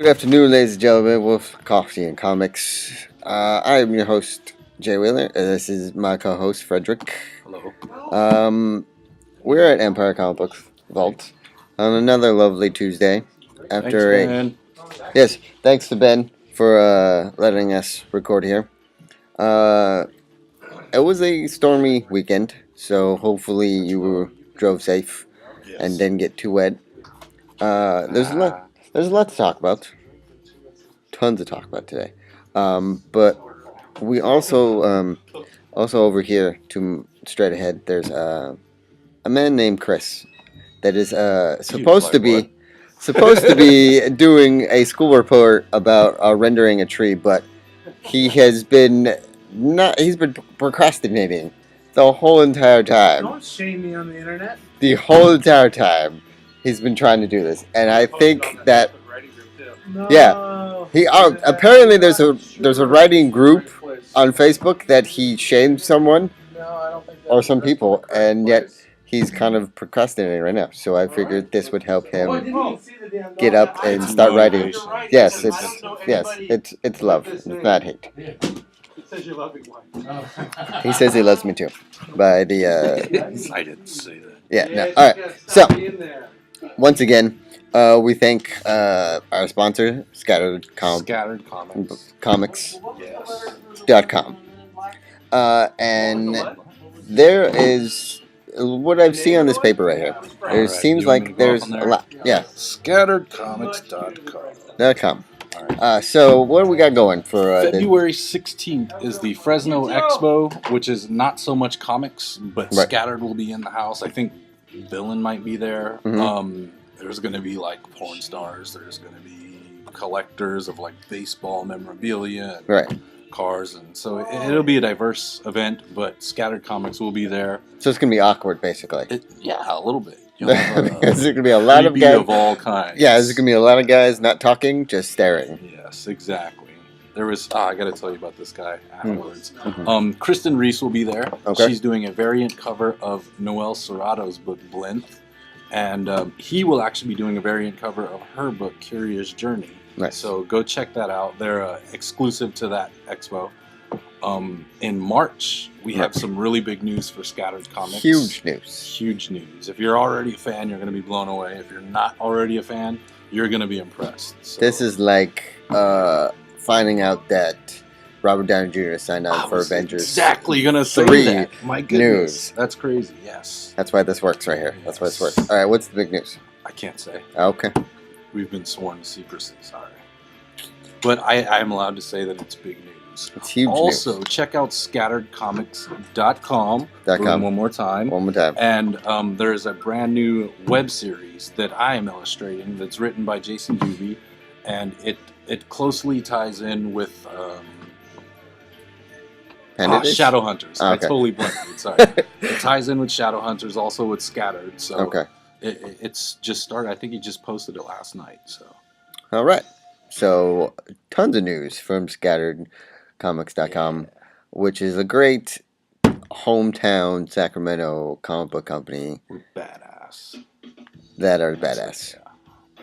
Good afternoon, ladies and gentlemen, with Coffee and Comics. I am your host, Jay Wheeler, and this is my co-host, Frederick. Hello. We're at Empire Comic Book Vault on another lovely Tuesday. After Thanks, Ben. Yes, thanks to Ben for letting us record here. It was a stormy weekend, so hopefully you drove safe and didn't get too wet. There's a lot to talk about. Tons to talk about today. But we also over here to straight ahead. There's a man named Chris that is supposed to be doing a school report about rendering a tree, but he's been procrastinating the whole entire time. Don't shame me on the internet. The whole entire time he's been trying to do this, and I think that he apparently there's a writing group on Facebook that he shamed someone or some people, and yet he's kind of procrastinating right now. So I figured this would help him get up and start writing. Yes, it's love. It's not hate. It says you love me. He says he loves me too. By the I didn't say that. yeah. No. All right. So once again, we thank our sponsor, Scattered Comics. Yes.com. And there is what I've seen on this paper right here. There seems like there's a lot. Yeah. Scatteredcomics.com. So what do we got going for February 16th is the Fresno Expo, which is not so much comics, but Scattered will be in the house. I think Villain might be there. Mm-hmm. There's going to be like porn stars. There's going to be collectors of like baseball memorabilia and cars, and so it'll be a diverse event. But Scattered Comics will be there. So it's going to be awkward, basically. Yeah, a little bit. There's going to be a lot of guys of all kinds. Yeah, there's going to be a lot of guys not talking, just staring. Yes, exactly. There was. I got to tell you about this guy afterwards. Mm-hmm. Kristen Reese will be there. Okay. She's doing a variant cover of Noel Serrato's book Blinth, and he will actually be doing a variant cover of her book Curious Journey. Nice. So go check that out. They're exclusive to that expo. In March, we have some really big news for Scattered Comics. Huge news. Huge news. If you're already a fan, you're going to be blown away. If you're not already a fan, you're going to be impressed. So, this is like finding out that Robert Downey Jr. signed on for Avengers. Exactly going to say 3 that. My goodness. News. That's crazy. Yes. That's why this works right here. That's why this works. All right, what's the big news? I can't say. Okay. We've been sworn to secrecy. Sorry. But I'm allowed to say that it's big news. It's huge also, news. check out scatteredcomics.com. One more time. And there's a brand new web series that I am illustrating that's written by Jason Juby, and it closely ties in with Shadowhunters. Oh, okay. I totally blanked. Sorry. It ties in with Shadowhunters, also with Scattered. So it's just started. I think he just posted it last night. So. All right. So tons of news from scatteredcomics.com, which is a great hometown Sacramento comic book company. We're badass. That are badass. Yeah,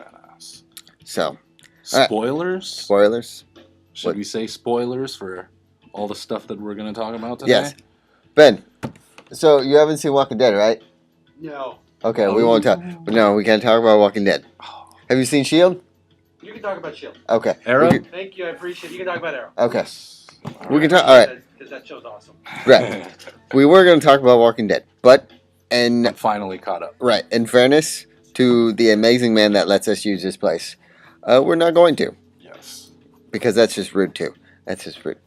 badass. So, spoilers? Spoilers? Should we say spoilers for all the stuff that we're going to talk about today? Yes. Ben, so you haven't seen Walking Dead, right? No. Okay, we won't talk. No, we can't talk about Walking Dead. Have you seen S.H.I.E.L.D.? You can talk about S.H.I.E.L.D. Okay. Arrow? Thank you, I appreciate it. You can talk about Arrow. Okay. We can talk. All right. Because that show's awesome. Right. We were going to talk about Walking Dead, but I'm finally caught up. Right. In fairness to the amazing man that lets us use this place, we're not going to. Yes. Because that's just rude too. That's just rude.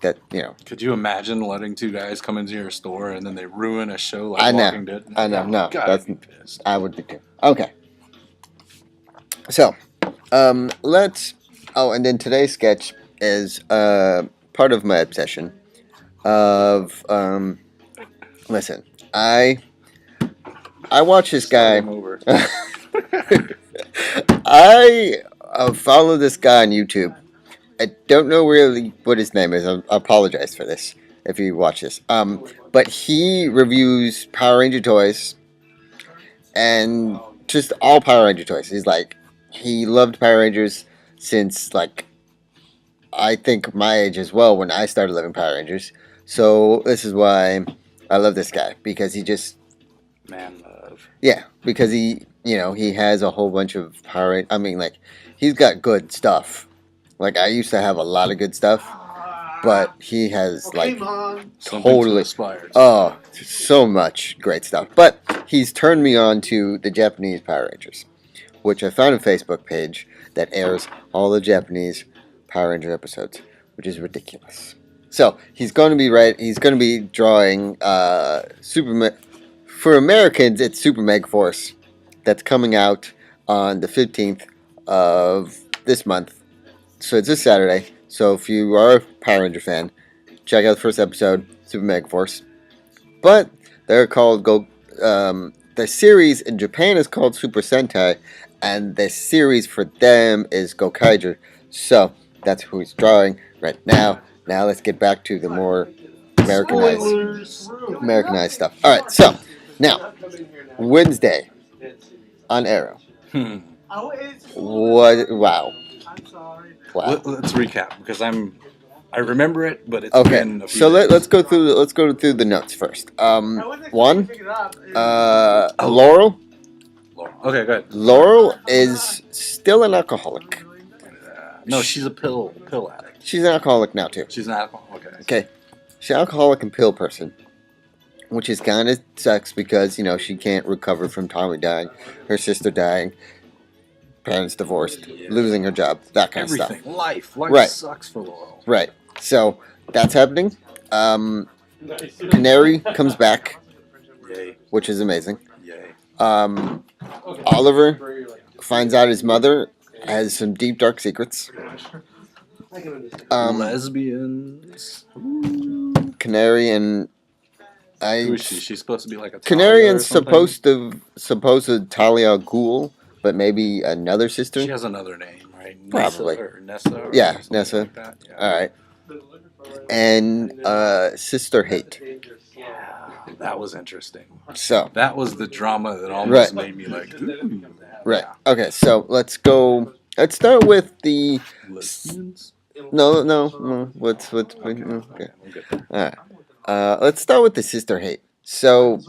Could you imagine letting two guys come into your store and then they ruin a show like Walking Dead? I know. No. I'd be pissed. I would be too. Okay. So, let's. Oh, and then today's sketch is part of my obsession. Of listen, I watch this guy. I follow this guy on YouTube. I don't know really what his name is. I apologize for this if you watch this. But he reviews Power Ranger toys and just all Power Ranger toys. He's like, he loved Power Rangers since like I think my age as well when I started loving Power Rangers. So this is why I love this guy because he just Man love. yeah because he has a whole bunch of Power. I mean like he's got good stuff. Like I used to have a lot of good stuff, but he has Okay, like Mom. Something to totally aspire to. oh so much great stuff. But he's turned me on to the Japanese Power Rangers, which I found a Facebook page that airs all the Japanese Power Ranger episodes, which is ridiculous. So he's going to be He's going to be drawing for Americans. It's Super Meg Force that's coming out on the 15th of this month. So it's this Saturday. So if you are a Power Ranger fan, check out the first episode, Super Meg Force. But they're called the series in Japan is called Super Sentai, and the series for them is Gokaiger. So that's who he's drawing right now. Now let's get back to the more Americanized stuff. All right, so now Wednesday on Arrow. What? Wow. Wow. Let's recap because I remember it, but it's Okay, been a few so days. let's go through the notes first. One, Laurel. Okay, go ahead. Laurel is still an alcoholic. No, she's a pill addict. She's an alcoholic now too. She's an alcoholic. Okay. Okay, she's an alcoholic and pill person, which is kind of sucks because she can't recover from Tommy dying, her sister dying, parents divorced, losing her job, that kind of Everything. stuff. Life Right. sucks for Laurel. Right. So that's happening. Canary comes back, Yay. which is amazing. Yay. Oliver finds out his mother has some deep dark secrets. Lesbians. Canary and Who is she? She's supposed to be like a Canary Talia or and something? supposed Talia Ghul, but maybe another sister. She has another name, right? Probably. Nessa. Or Yeah, something Nessa. Like that. Yeah. All right. And Sister Hate. Yeah, that was interesting. So That was the drama that almost made me like. Ooh. right. Okay. So let's go. Let's start with the. Lesbians. No. What's okay. I'm good. All right. Let's start with the Sister Hate. So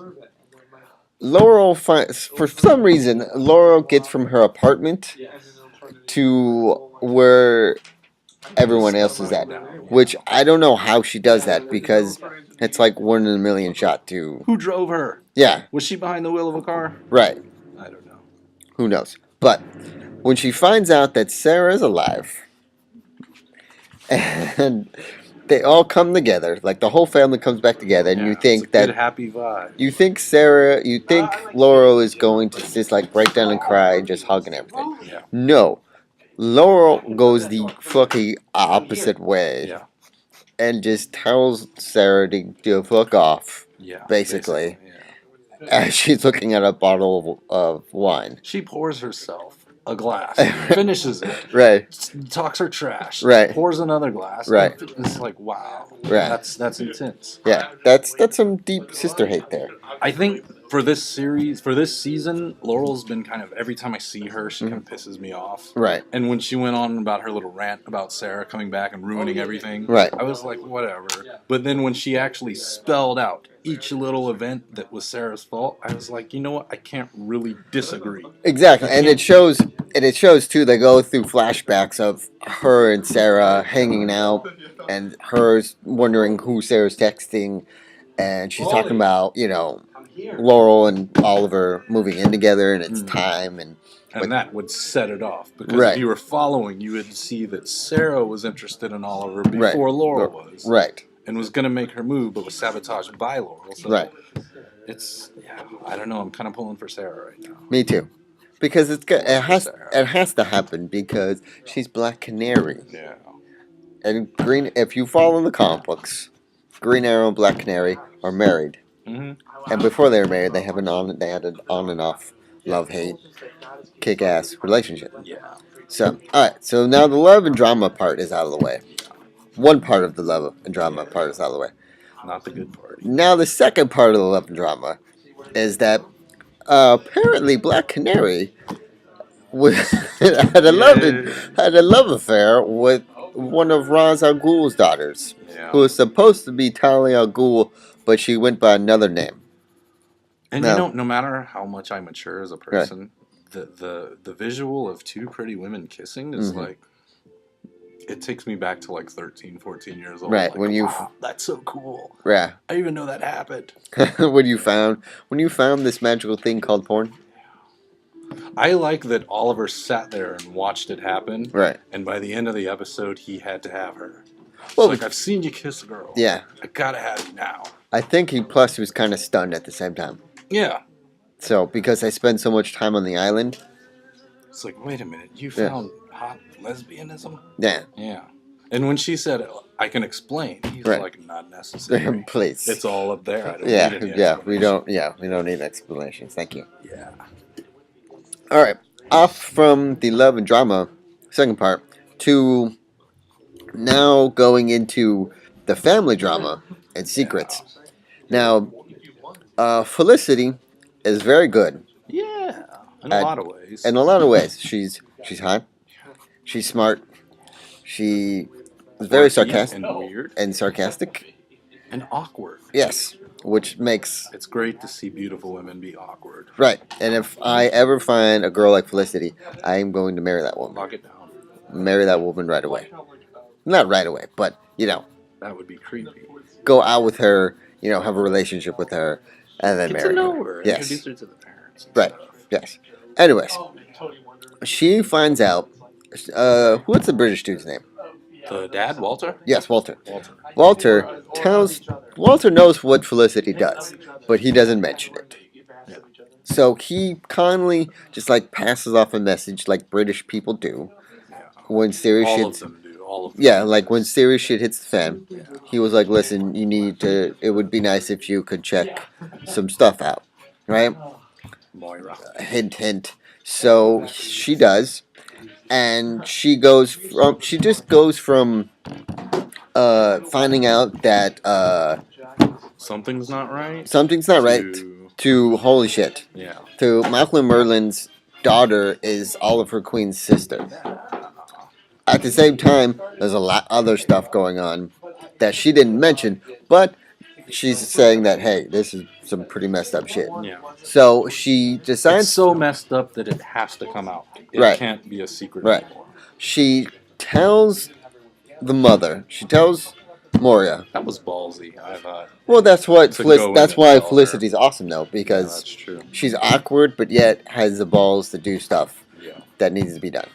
Laurel finds, for some reason, Laurel gets from her apartment to where everyone else is at, which I don't know how she does that because it's like 1 in a million shot to. Who drove her? Yeah. Was she behind the wheel of a car? Right. I don't know. Who knows? But when she finds out that Sarah is alive, and they all come together, like the whole family comes back together, and you think it's a good, happy vibe. you think Laurel is going to just like break down and cry and just hug and everything. Yeah. No, Laurel goes the fucking opposite way. Yeah. And just tells Sarah to fuck off. Yeah. Basically. Yeah. As she's looking at a bottle of wine. She pours herself a glass, finishes it, Right. talks her trash, Right. pours another glass, Right. It's like wow, Right. That's intense. Yeah, that's some deep sister hate there. I think for this season, Laurel's been kind of every time I see her, she kind of pisses me off. Right. And when she went on about her little rant about Sarah coming back and ruining everything, Right. I was like, whatever. But then when she actually spelled out each little event that was Sarah's fault, I was like, you know what? I can't really disagree. Exactly, and it shows too. They go through flashbacks of her and Sarah hanging out, and her wondering who Sarah's texting, and she's talking about Laurel and Oliver moving in together, and it's time, and that would set it off because Right. if you were following, you would see that Sarah was interested in Oliver before Laurel was, right, and was going to make her move, but was sabotaged by Laurel. So right. I don't know. I'm kind of pulling for Sarah right now. Me too, because it has to happen because she's Black Canary. Yeah. And Green. If you follow the comic books, Green Arrow and Black Canary are married, and before they were married, they had an on and off love hate, kick ass relationship. Yeah. So all right, so now the love and drama part is out of the way. One part of the love and drama part is out of the way. Not the good part. Now the second part of the love and drama is that apparently Black Canary had a love affair with one of Ra's al Ghul's daughters, who was supposed to be Talia al Ghul, but she went by another name. And No. no matter how much I mature as a person, the visual of two pretty women kissing is like, it takes me back to like 13, 14 years old. Right, like, when you wow, that's so cool. Yeah. I even know that happened. when you found this magical thing called porn. I like that Oliver sat there and watched it happen. Right. And by the end of the episode, he had to have her. Well, it's like, I've seen you kiss a girl. Yeah. I gotta have you now. I think he was kind of stunned at the same time. Yeah. So, because I spent so much time on the island. It's like, wait a minute, you found hot lesbianism? Yeah. Yeah. And when she said, I can explain, he's like, not necessary. Please. It's all up there. I don't need any we don't need explanations. Thank you. Yeah. All right. Off from the love and drama, second part, to now going into the family drama and secrets. Now, Felicity is very good. Yeah. In a lot of ways. In a lot of ways. She's hot. She's smart. She is very sarcastic. And weird. And sarcastic. And awkward. Yes. Which makes... It's great to see beautiful women be awkward. Right. And if I ever find a girl like Felicity, I am going to marry that woman. Lock it down. Marry that woman right away. Not right away, but, that would be creepy. Go out with her, have a relationship with her, and then marry her. Get to know her. Yes. Introduce her to the parents. Right. Yes. Anyways, she finds out... what's the British dude's name? The dad, Walter? Yes, Walter. Walter knows what Felicity does, but he doesn't mention it. Yeah. So he kindly just passes off a message like British people do. Yeah. When serious all shit... of them do. All of them. Yeah, like when serious shit hits the fan, he was like, listen, it would be nice if you could check some stuff out. Right? Moira. Hint, hint. So she does. And she just goes from finding out that something's not right to holy shit. Yeah. To Malcolm Merlin's daughter is Oliver Queen's sister. At the same time, there's a lot other stuff going on that she didn't mention, but she's saying that, hey, this is some pretty messed up shit. Yeah. So she decides... It's so messed up that it has to come out. It can't be a secret anymore. She tells the mother. She tells Moria. That was ballsy, I thought. Well, that's why Felicity's awesome, though, because that's true. She's awkward, but yet has the balls to do stuff that needs to be done.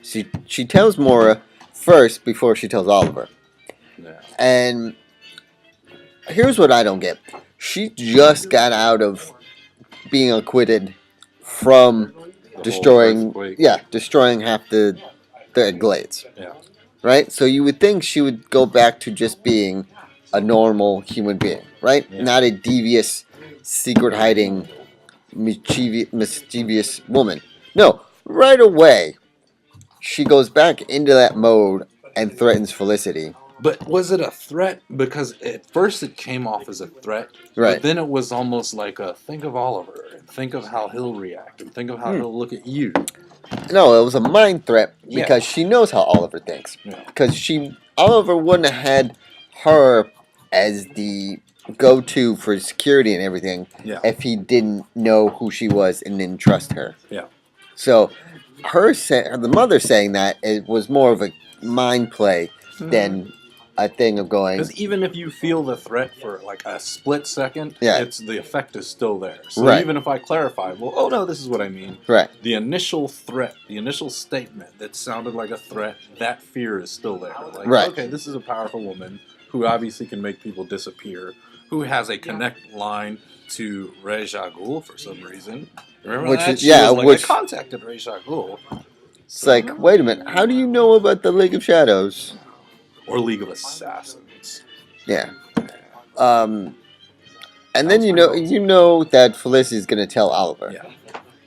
She tells Moria first before she tells Oliver. Yeah. And here's what I don't get. She just got out of being acquitted from destroying half the Glades. Yeah. Right? So you would think she would go back to just being a normal human being, right? Yeah. Not a devious, secret hiding, mischievous woman. No, right away she goes back into that mode and threatens Felicity. But was it a threat? Because at first it came off as a threat. Right. But then it was almost like think of Oliver, and think of how he'll react, and think of how he'll look at you. No, it was a mind threat because she knows how Oliver thinks. Because Oliver wouldn't have had her as the go-to for security and everything if he didn't know who she was and didn't trust her. Yeah. So the mother saying that, it was more of a mind play than a thing of going... Because even if you feel the threat for like a split second, the effect is still there. So even if I clarify, oh no, this is what I mean. Right. The initial threat, the initial statement that sounded like a threat, that fear is still there. Like, okay, this is a powerful woman who obviously can make people disappear, who has a connect line to Ra's al Ghul for some reason. Remember that? I contacted Ra's al Ghul. It's like, wait a minute, how do you know about the League of Shadows? Or League of Assassins. Yeah. And then you know that Felicity's going to tell Oliver. Yeah.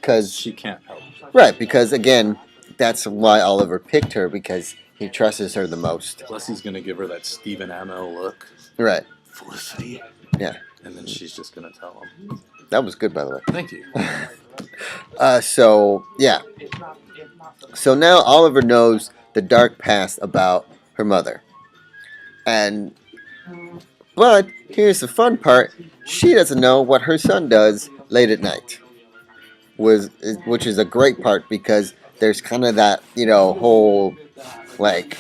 Because she can't help. Right, because again, that's why Oliver picked her, because he trusts her the most. Plus he's going to give her that Stephen Amell look. Right. Felicity. Yeah. And then she's just going to tell him. That was good, by the way. Thank you. So yeah. So now Oliver knows the dark past about her mother, and but here's the fun part: she doesn't know what her son does late at night. Which is a great part because there's kind of that whole like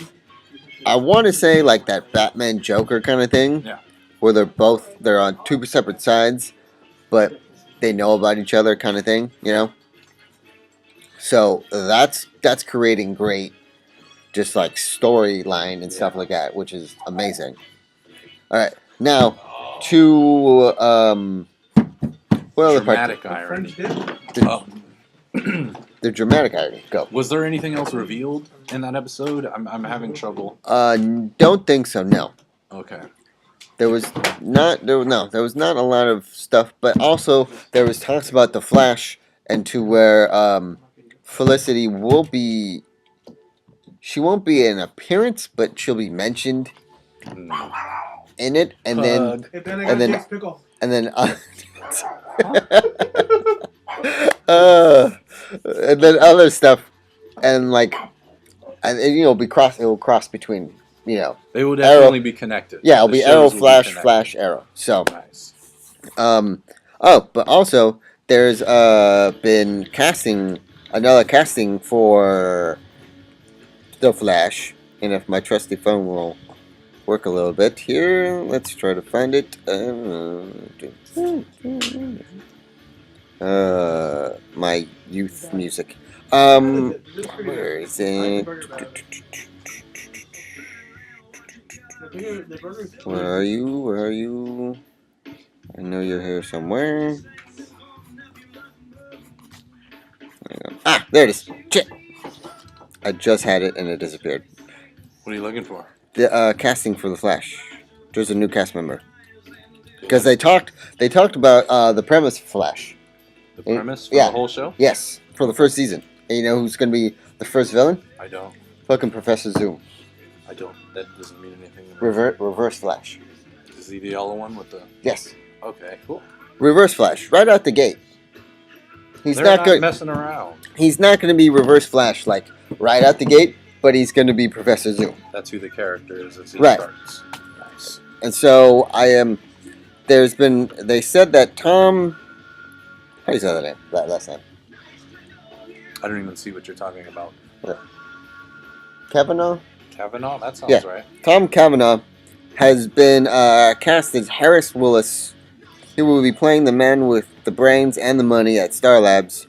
I want to say like that Batman Joker kind of thing Yeah. where they're on two separate sides, but they know about each other kind of thing, So that's creating great, just like storyline and stuff like that, which is amazing. All right, now to what other part? Dramatic irony. The dramatic irony. Go. Was there anything else revealed in that episode? I'm having trouble. Don't think so. No. Okay. There was not a lot of stuff, but also there was talks about the Flash and to where Felicity will be. She won't be an appearance, but she'll be mentioned in it, and then and then and then and then other stuff, and like and it will cross between. They will definitely be connected. Yeah, it'll be Arrow, Flash, Flash, Arrow. So, nice. But also there's been another casting for the Flash, and if my trusty phone will work a little bit here, let's try to find it. My youth music. Where is it? Where are you? I know you're here somewhere. Ah, there it is. Shit. I just had it and it disappeared. What are you looking for? The casting for the Flash. There's a new cast member. Because they talked about the premise for Flash. The premise for the whole show? Yes, for the first season. And you know who's going to be the first villain? I don't. Fucking Professor Zoom. I don't. That doesn't mean anything. Reverse Flash. Is he the yellow one with the? Yes. Okay, cool. Reverse Flash, right out the gate. They're not messing around. He's not going to be Reverse Flash like right out the gate, but he's going to be Professor Zoom. That's who the character is as he right. starts. Nice. And so they said that Tom. How do you say that name? That last name. I don't even see what you're talking about. What? Kavanaugh? Kavanaugh? That sounds right. Tom Kavanaugh has been cast as Harris Willis. He will be playing the man with the brains and the money at Star Labs,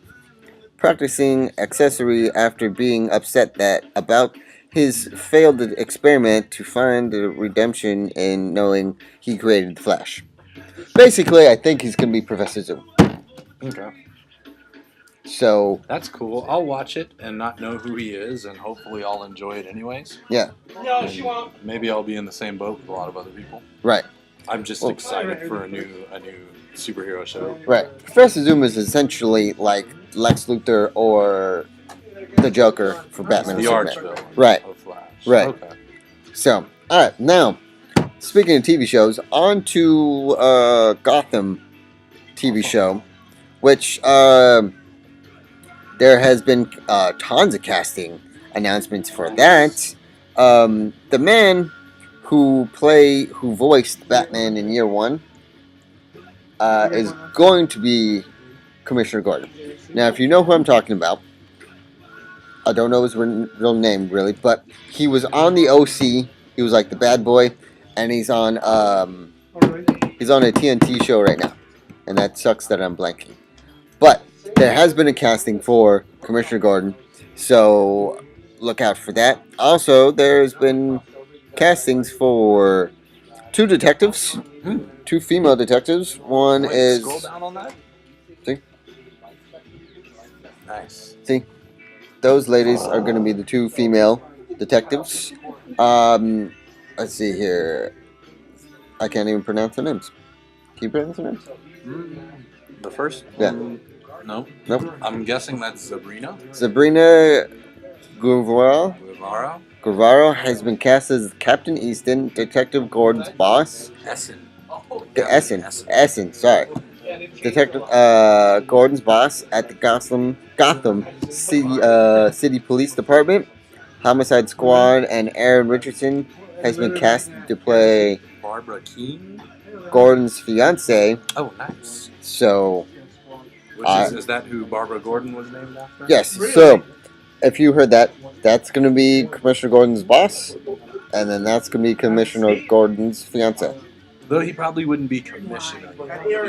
practicing accessory after being upset about his failed experiment to find the redemption in knowing he created the Flash. Basically, I think he's going to be Professor Zoom. Okay. So that's cool. I'll watch it and not know who he is, and hopefully I'll enjoy it anyways. Yeah. No, she won't. Maybe I'll be in the same boat with a lot of other people. Right. I'm just excited for a new superhero show. Right. Professor Zoom is essentially like Lex Luthor or the Joker for Batman and Superman. Superman. Right. Of Flash. Right. Okay. So, all right. Now, speaking of TV shows, on to Gotham TV show, which there has been tons of casting announcements for that. The man who voiced Batman in Year One is going to be Commissioner Gordon. Now, if you know who I'm talking about, I don't know his real name really, but he was on the OC. He was like the bad boy, and he's on a TNT show right now, and that sucks that I'm blanking. But there has been a casting for Commissioner Gordon, so look out for that. Also, there's been castings for two detectives, two female detectives. One is. Scroll down on that. See? Nice. See? Those ladies are going to be the two female detectives. Let's see here. I can't even pronounce their names. Can you pronounce their names? The first? Yeah. No. Nope. I'm guessing that's Sabrina. Sabrina Guevara. Guevara has been cast as Captain Easton, Detective Gordon's boss. Essen. Essen, sorry. Detective Gordon's boss at the Gotham City Police Department, Homicide Squad, and Aaron Richardson has been cast to play Barbara Keene. Gordon's fiance. Oh, nice. So, Is that who Barbara Gordon was named after? yes. So, if you heard that, that's going to be Commissioner Gordon's boss, and then that's going to be Commissioner Gordon's fiance. Though he probably wouldn't be commissioner.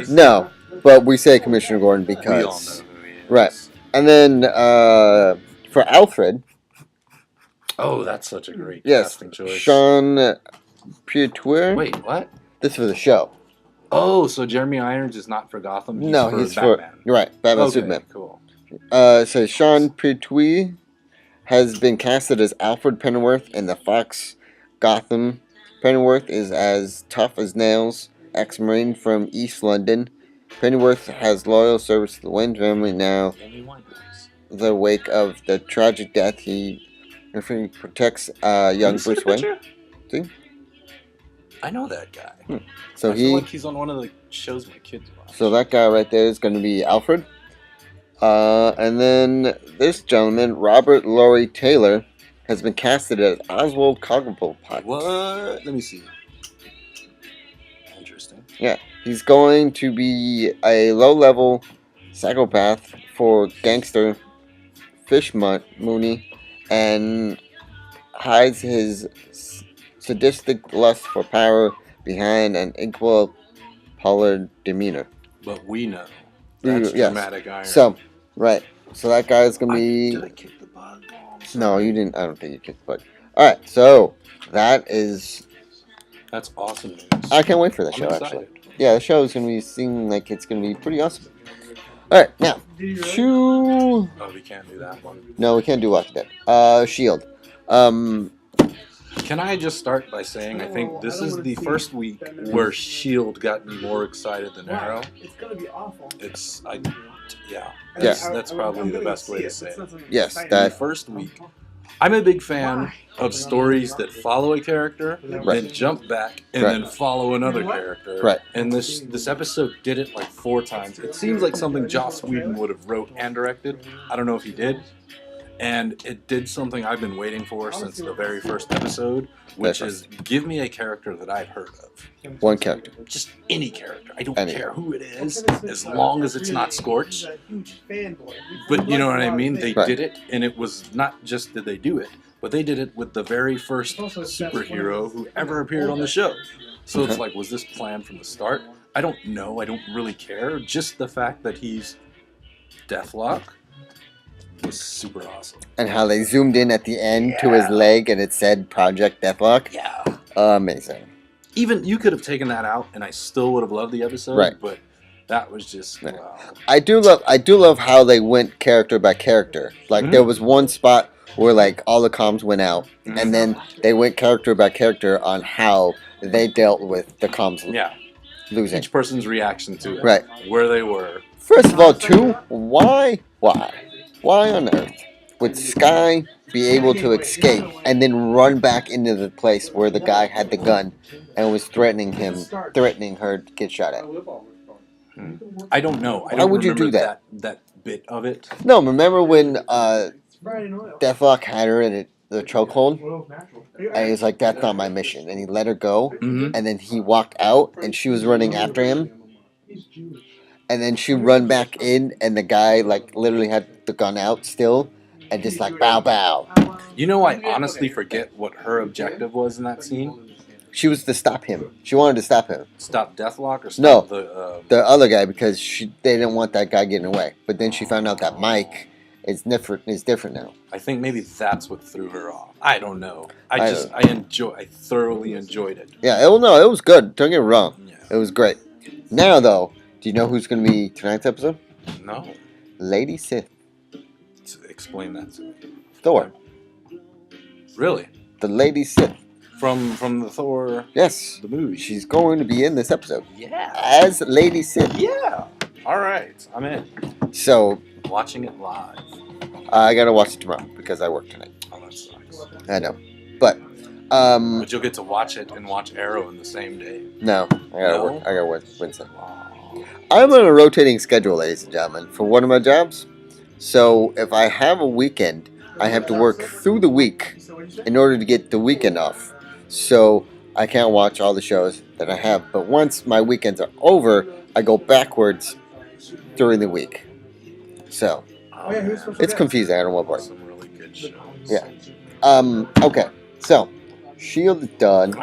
No, but we say Commissioner Gordon because We all know who he is. Right. And then for Alfred, oh, that's such a great yes, casting choice. Sean Pertwee. Wait, what? This is for the show. Oh, so Jeremy Irons is not for Gotham. He's No, for he's Batman. for Batman Okay, Superman. Cool. So Sean Pertwee has been casted as Alfred Pennyworth in the Fox Gotham. Pennyworth is as tough as nails, ex-Marine from East London. Pennyworth has loyal service to the Wayne family now. The wake of the tragic death, he protects young Bruce Wayne. See? I know that guy. So I feel like he's on one of the shows my kids watch. So that guy right there is going to be Alfred. And then this gentleman, Robert Laurie Taylor, has been casted as Oswald Cobblepot. What? Let me see. Interesting. Yeah, he's going to be a low-level psychopath for gangster Fish Mooney, and hides his sadistic lust for power behind an equal polar demeanor. But we know that's dramatic iron. So, right. So that guy's gonna be. Did I kick the bug? No, you didn't. I don't think you kicked the bug. All right. So that is. That's awesome news. I can't wait for the show. Actually, yeah, the show is gonna be seeming like it's gonna be pretty awesome. All right, now, Oh, we can't do that one. No, we can't do Walking Dead. Shield. Can I just start by saying I think this is the first week where Shield got me more excited than Arrow. It's gonna be awful. That's probably the best way to say it. Yes, The that. first week, I'm a big fan of stories that follow a character, then jump back, and then follow another character. Right. And this episode did it like 4 times. It seems like something Joss Whedon would have wrote and directed. I don't know if he did. And it did something I've been waiting for since the very first episode, which is give me a character that I've heard of. One character. Just any character. I don't care who it is, as long as it's not Scorch. But you know what I mean? They did it, and it was not just did they do it, but they did it with the very first superhero who ever appeared on the show. So it's like, was this planned from the start? I don't know. I don't really care. Just the fact that he's Deathlock was super awesome. And how they zoomed in at the end to his leg and it said Project Deathlock. Yeah. Amazing. Even you could have taken that out and I still would have loved the episode. Right. But that was just wow. I do love how they went character by character. Like there was one spot where like all the comms went out and then they went character by character on how they dealt with the comms losing. Each person's reaction to it. Right. Where they were. First of all, too, why on earth would Sky be able to escape and then run back into the place where the guy had the gun and was threatening her to get shot at? I don't know. Why would you do that bit of it? No, remember when Deathlock had her in the chokehold? And he's like, that's not my mission. And he let her go. And then he walked out and she was running after him. And then she run back in and the guy like literally had the gun out still and just like bow bow. You know, I honestly forget what her objective was in that scene. She was to stop him. She wanted to stop him. Stop Deathlock or stop the other guy because they didn't want that guy getting away. But then she found out that Mike is different now. I think maybe that's what threw her off. I don't know. I thoroughly enjoyed it. Yeah, it was good. Don't get me wrong. Yeah. It was great. Now though, do you know who's going to be tonight's episode? No. Lady Sith. Explain that to me. Thor. Really? The Lady Sith. From the Thor. Yes. The movie. She's going to be in this episode. Yeah. As Lady Sith. Yeah. All right. I'm in. So. Watching it live. I got to watch it tomorrow because I work tonight. Oh, that sucks. I know. But you'll get to watch it and watch Arrow in the same day. No. I got to work. I got to work Wednesday. I'm on a rotating schedule, ladies and gentlemen, for one of my jobs. So if I have a weekend, I have to work through the week in order to get the weekend off. So I can't watch all the shows that I have. But once my weekends are over, I go backwards during the week. So it's confusing. I don't want to work. Some really good shows. Yeah. Okay. So Shield is done.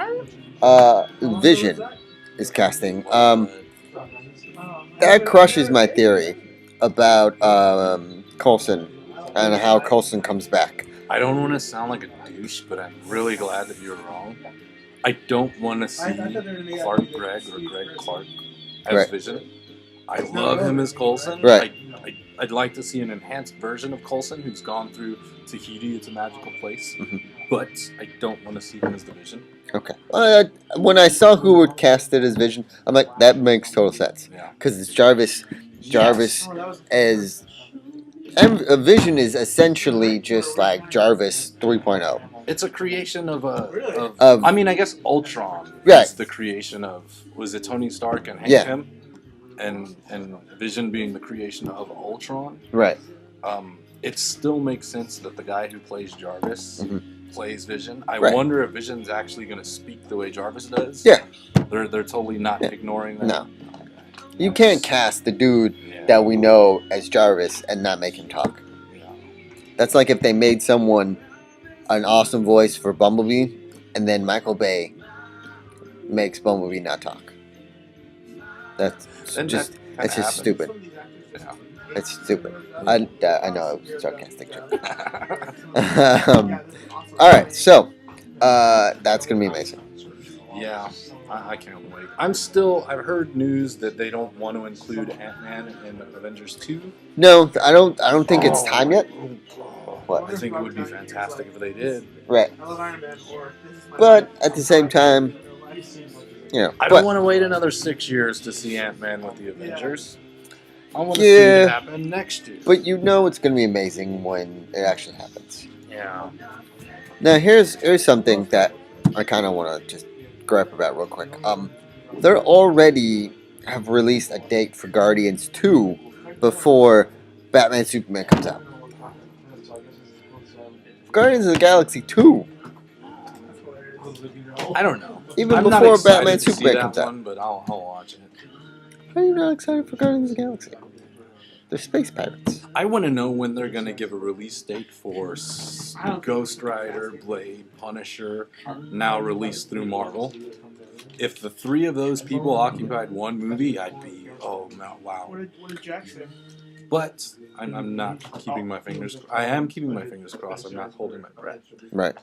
Vision is casting. That crushes my theory about Coulson and how Coulson comes back. I don't want to sound like a douche, but I'm really glad that you're wrong. I don't want to see Clark Gregg or Greg Clark as Right. Vision. I love him as Coulson. Right. I'd like to see an enhanced version of Coulson who's gone through Tahiti. It's a magical place. Mhm. But I don't want to see him as the Vision. Okay. When I saw who would cast it as Vision, I'm like, that makes total sense. Yeah. Because it's Jarvis. Jarvis as... And a Vision is essentially just like Jarvis 3.0. It's a creation of Of- I mean, I guess Ultron Right. is the creation of, was it Tony Stark and Hank Yeah. Pym? And Vision being the creation of Ultron. Right. It still makes sense that the guy who plays Jarvis plays Vision. I Right. wonder if Vision's actually going to speak the way Jarvis does. Yeah. They're totally not ignoring that. No. You can't cast the dude Yeah. that we know as Jarvis and not make him talk. Yeah. That's like if they made someone an awesome voice for Bumblebee and then Michael Bay makes Bumblebee not talk. That's And just that it's just kinda stupid. Yeah. It's stupid. I know it was a sarcastic joke. All right, so that's gonna be amazing. Yeah, I can't wait. I've heard news that they don't want to include Ant-Man in Avengers 2. No, I don't think it's time yet. What? I think it would be fantastic if they did. Right. But at the same time, you know. I but- don't want to wait another 6 years to see Ant-Man with the Avengers. I want to see Yeah. it happen next year. But you know it's going to be amazing when it actually happens. Yeah. Now here's something that I kind of want to just grab about real quick. They already have released a date for Guardians 2 before Batman Superman comes out. Guardians of the Galaxy 2. I don't know. Even I'm not before excited Batman to see Superman that comes out. one, but I'll watch it. How are you not excited for Guardians of the Galaxy? They're space pirates. I want to know when they're going to give a release date for Ghost Rider, Blade, Punisher, now released through Marvel. If the three of those people occupied one movie, I'd be, oh no, wow. What did Jack say? But I'm not keeping my fingers. I am keeping my fingers crossed. I'm not holding my breath. Right.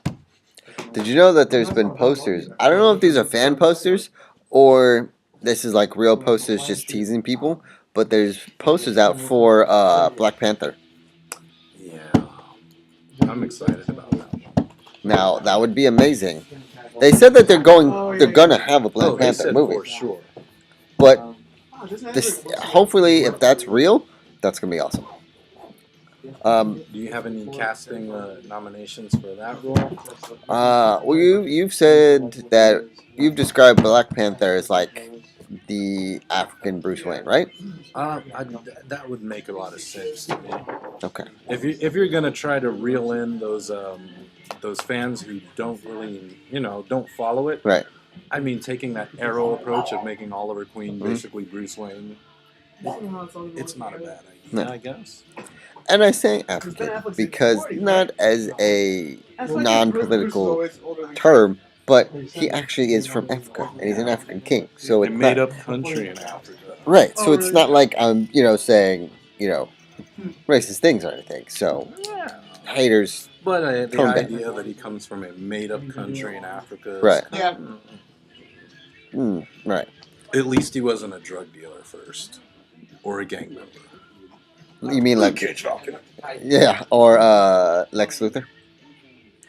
Did you know that there's been posters? I don't know if these are fan posters or this is like real posters just teasing people, but there's posters out for Black Panther. Yeah, I'm excited about that. Now that would be amazing. They said that they're gonna have a Black Oh, they Panther said movie, for sure. but this hopefully if that's real, that's gonna be awesome. Do you have any casting nominations for that role? Well, you've said that you've described Black Panther as like the African Bruce Wayne, right? That would make a lot of sense to me. Okay. If you're gonna try to reel in those fans who don't really don't follow it, Right. I mean, taking that Arrow approach of making Oliver Queen basically Bruce Wayne, it's not a bad idea, No. I guess. And I say African because not as a non-political term, but he actually is from Africa and he's an African king. So They it's made not, up country in Africa. right. So it's not like I'm saying racist things or anything. So Yeah. haters, But the Tone down. idea that he comes from a made-up country in Africa, is Right. kind of- right. At least he wasn't a drug dealer first, or a gang member. You mean like Chalking. yeah, or Lex Luthor?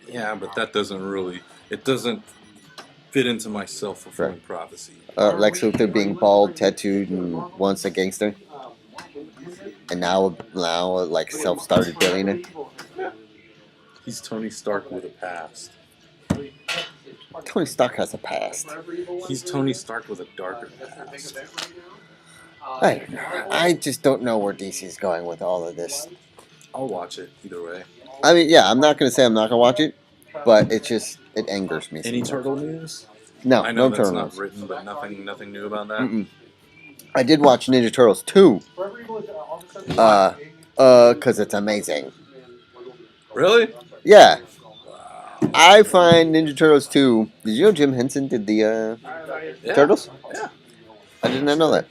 Yeah, but that doesn't fit into my self-fulfilling prophecy. Lex Luthor being bald, tattooed, and once a gangster, and now like self-started billionaire. He's Tony Stark with a past. Tony Stark has a past. He's Tony Stark with a darker past. I just don't know where DC's going with all of this. I'll watch it either way. I mean, yeah, I'm not gonna say I'm not gonna watch it, but it angers me. Any sometimes. turtle news? No, I know no that's Turtles. not written, but nothing new about that. Mm-mm. I did watch Ninja Turtles 2. Cause it's amazing. Really? Yeah, Wow. I find Ninja Turtles 2. Did you know Jim Henson did the Yeah. Turtles? Yeah. I did not know that.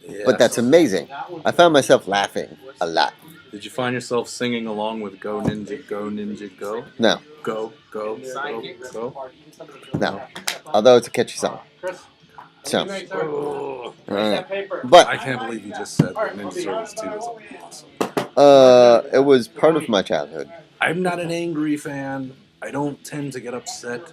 Yes. But that's amazing. I found myself laughing a lot. Did you find yourself singing along with Go Ninja Go Ninja Go? No, Go go go go. no. Although it's a catchy song. So, Oh, but I can't believe you just said that Ninja Turtles 2 is awesome. it was part of my childhood. I'm not an angry fan. I don't tend to get upset.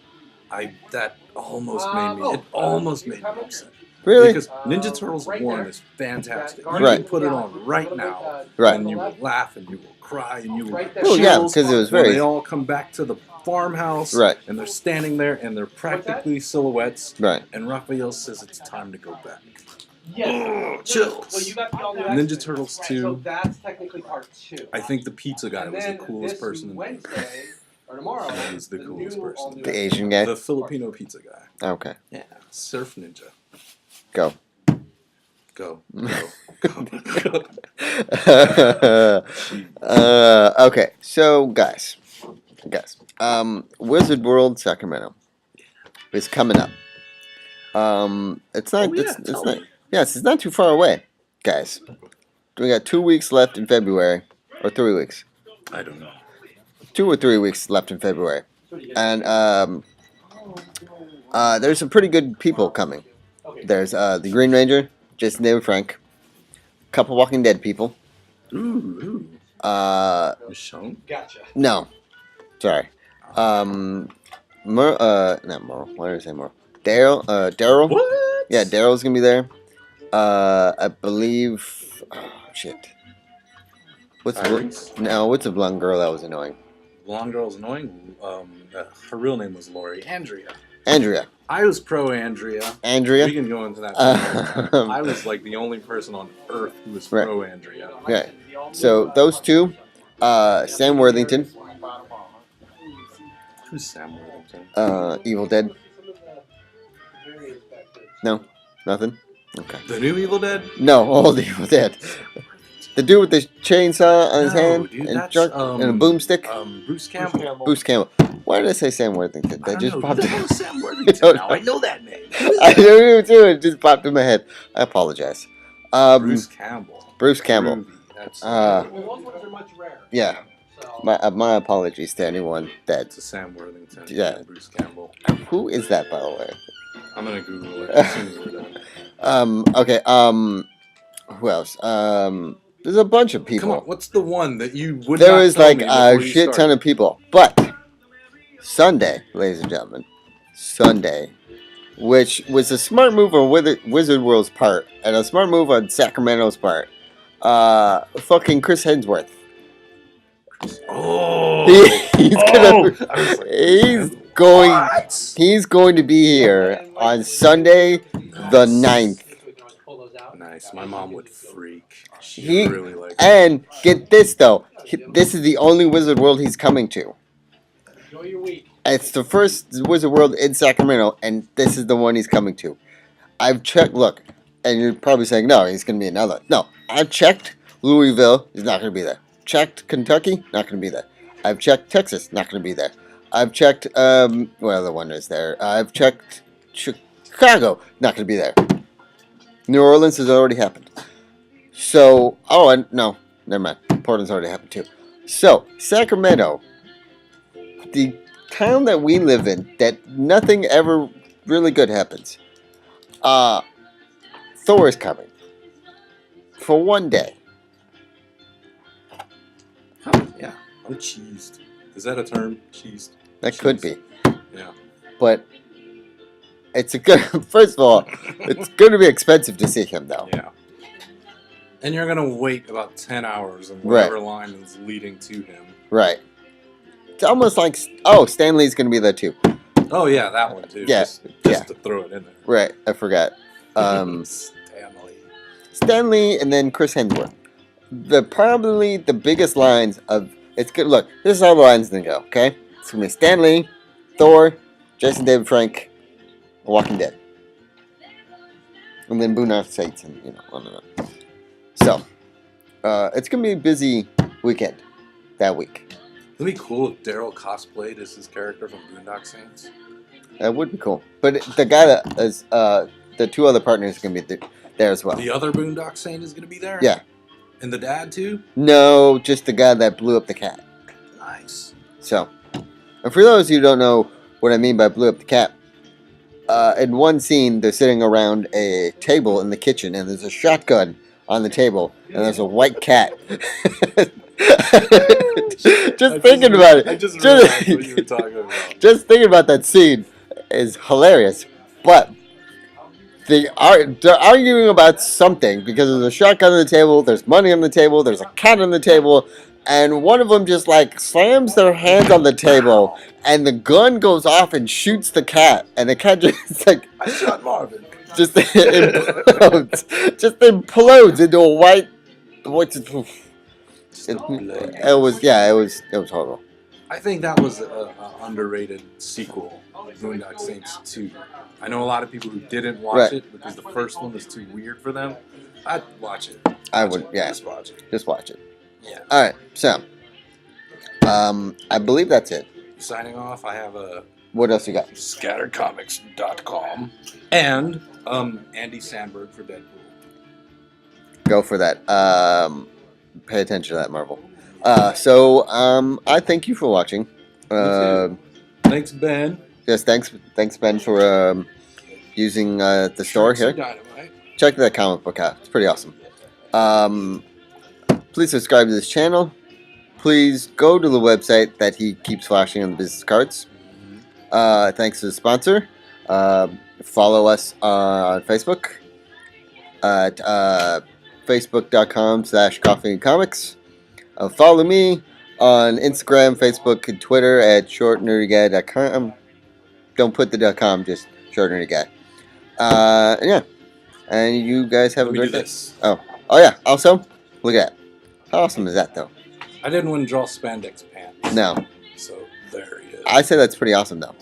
That almost made me. It almost made me upset. Really? Because Ninja Turtles 1 is fantastic. You Right. can put it on right now, Right. and you will laugh, and you will cry, and you will Oh, yeah, chills because it was when very. they all come back to the farmhouse, Right. and they're standing there, and they're practically silhouettes, Right. and Raphael says it's time to go back. Yes. Chills. Well, you got the all-new Ninja X-Men. Turtles Right, 2. So that's technically part 2. I think the pizza guy And was the then coolest this person in the movie. Wednesday or tomorrow. He was the coolest new person. all-new The X-Men. Asian guy? The Filipino pizza guy. Okay. Yeah. Surf Ninja. Go. Go. Go. Okay, so guys, Wizard World Sacramento is coming up. It's not. Oh, yeah, it's tell not. me. Yes, it's not too far away, guys. We got 2 weeks left in February, or 3 weeks. I don't know. 2 or 3 weeks left in February, and there's some pretty good people coming. There's the Green Ranger, Jason David Frank, a couple Walking Dead people. Ooh. Michonne? Gotcha. No, sorry. Not Merle. Why did I say Merle? Daryl. What? Yeah, Daryl's gonna be there. I believe. Oh, shit. What's the blonde girl that was annoying? Blonde girl's annoying. Her real name was Lori. Andrea. Andrea. I was pro Andrea. Andrea. We can go into that. I was like the only person on earth who was Right. pro Andrea. Okay. So those two, Sam Worthington, Who's Sam Worthington? Evil Dead. No, nothing. Okay. The new Evil Dead? No, old Evil Dead. The dude with the chainsaw on his No, hand dude, and, that's, and a boomstick. Bruce Campbell. Bruce Campbell. Why did I say Sam Worthington? I That don't just know. popped Who the in. hell is Sam Worthington now? I know that name. I don't even do it. It just popped in my head. I apologize. Bruce Campbell. Bruce Campbell. Groovy. That's Well, those ones are much rarer. Yeah. So, My apologies to anyone it's that. a Sam Worthington. Yeah. Bruce Campbell. Who is that, by the way? I'm gonna Google it as soon as we're done. Okay. Who else? There's a bunch of people. Come on, what's the one that you would There not was tell like me a before you shit ton started? of people. But Sunday, ladies and gentlemen, Sunday, which was a smart move on Wizard World's part and a smart move on Sacramento's part. Fucking Chris Hemsworth. Oh, He's I was like, he's going. what? He's going to be here on Sunday, the 9th. we can always pull those out. Nice. My mom would freak. She He really likes it. and get this though. This is the only Wizard World he's coming to. Enjoy your week. It's the first Wizard World in Sacramento, and this is the one he's coming to. I've checked. Look, and you're probably saying, no, he's going to be another. No, I've checked Louisville. He's not going to be there. Checked Kentucky. Not going to be there. I've checked Texas. Not going to be there. I've checked. What other one is there? I've checked Chicago. Not going to be there. New Orleans has already happened. So, no, never mind. Portland's already happened too. So, Sacramento, the town that we live in, that nothing ever really good happens. Thor is coming for one day. Yeah, I'm cheesed. Is that a term? Cheesed. That could be, Yeah. but it's a good. First of all, it's going to be expensive to see him, though. Yeah. And you're gonna wait about 10 hours in Right. whatever line is leading to him. Right. It's almost like Stan Lee's going to be there too. Oh yeah, that one too. Yeah, Just yeah. to throw it in there. Right. I forgot. Stanley. Stan Lee and then Chris Hemsworth. Probably the biggest lines of it's good. Look, this is how the lines gonna go. Okay, it's gonna be Stan Lee, Thor, Jason David Frank, Walking Dead, and then Boondock Saints, and on and on. So, it's gonna be a busy weekend that week. It'd be cool if Daryl cosplayed as his character from Boondock Saints. That would be cool. But the guy that is the two other partners are gonna be there as well. The other Boondock Saint is gonna be there. Yeah. And the dad too. No, just the guy that blew up the cat. Nice. So, and for those who don't know what I mean by blew up the cat, in one scene they're sitting around a table in the kitchen, and there's a shotgun on the table, and there's a white cat. just thinking about it. I just realized what you were talking about. Just thinking about that scene is hilarious, but. They're arguing about something because there's a shotgun on the table, there's money on the table, there's a cat on the table, and one of them just like slams their hands on the table, and the gun goes off and shoots the cat, and the cat just like I shot Marvin. Just implodes into a white. It was horrible. I think that was an underrated sequel, Boondock Saints 2. I know a lot of people who didn't watch it because the first one was too weird for them. I'd watch it. Just watch it. Just watch it. Yeah. All right, so I believe that's it. Signing off, I have a... What else you got? Scattercomics.com and Andy Samberg for Deadpool. Go for that. Pay attention to that, Marvel. So I thank you for watching. Thanks, Ben. Yes, thanks, Ben, for using the store here. Dynamite. Check that comic book out; it's pretty awesome. Please subscribe to this channel. Please go to the website that he keeps flashing on the business cards. Thanks to the sponsor. Follow us on Facebook at facebook.com/coffeeandcomics. Follow me on Instagram, Facebook, and Twitter at shortnerdyguy.com. Don't put the .com, just shortnerdyguy. Yeah. And you guys have a great day. Oh yeah. Also, look at that. How awesome is that, though? I didn't want to draw spandex pants. No. So there he is. I say that's pretty awesome, though.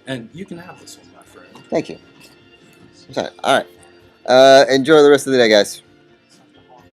And you can have this one, my friend. Thank you. All right. Enjoy the rest of the day, guys.